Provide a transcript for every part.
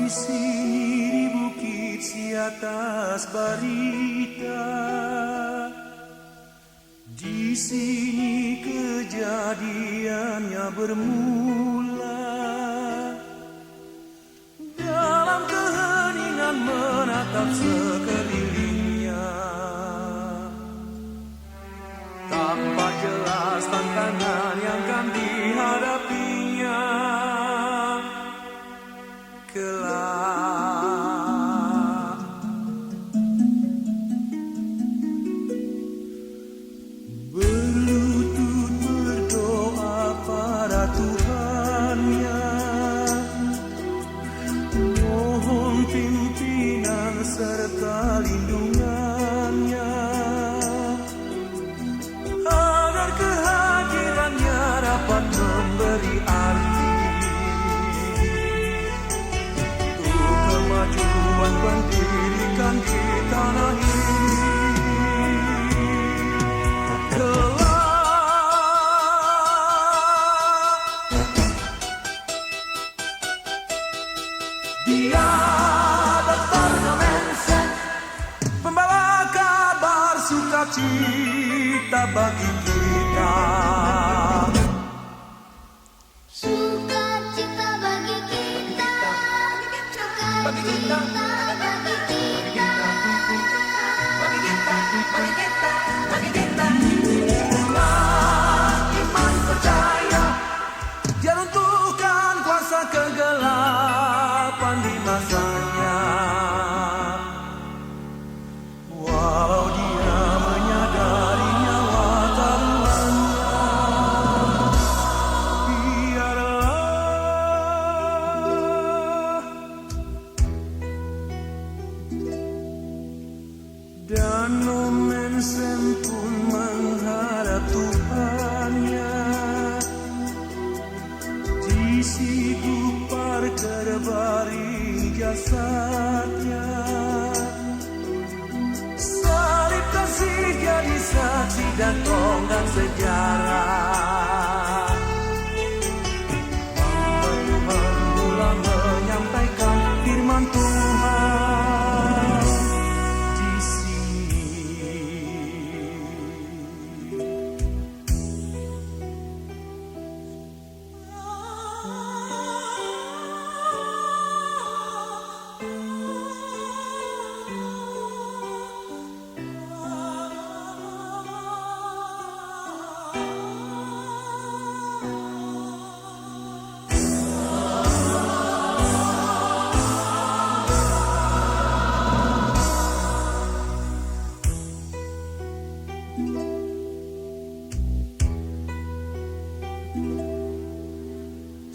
sini di bukit si atas Barita, di sini kejadiannya bermula. Dalam keheningan menatap sekelilingnya, tampak jelas tantangan yang akan dihadapinya kelak. Berlutut berdoa pada Tuhannya, mohon pimpinan serta lindungannya, agar kehadirannya dapat memberi arti untuk kemajuan pendidikan di tanah ini. Dia datang ke Mensen, membawa kabar sukacita bagi kita. Sukacita bagi kita, sukacita bagi kita, Bagi kita. Iman percaya, dia runtuhkan kuasa kegelapan di masanya. Walau dia menyadari nyawa taruhannya, biarlah. Dan Mensen pun menghadap Tuhannya. Di situ Parker baring jasadnya, salib kasih jadi saksi dan tonggak sejarah. Hamba Tuhan mulai menyampaikan firman Tuhan di sini.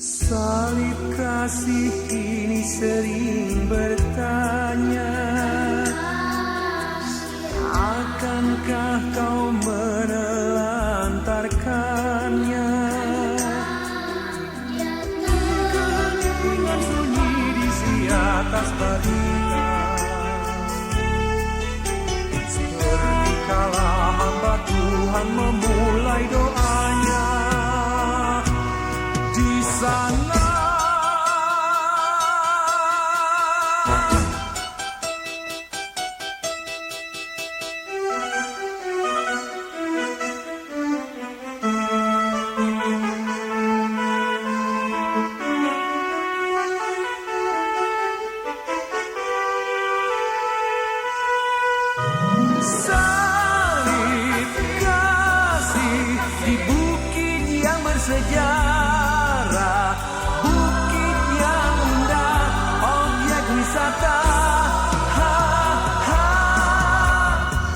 Salib kasih ini sering bertanya, akankah kau menelantarkannya? Keheningan sunyi di si atas Barita, seperti kala hamba Tuhan memulai doanya di sana. Salib kasih di bukit yang bersejarah, bukit yang indah, objek wisata.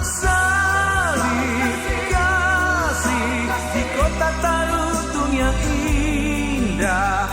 Salib kasih di kota Tarutung yang indah.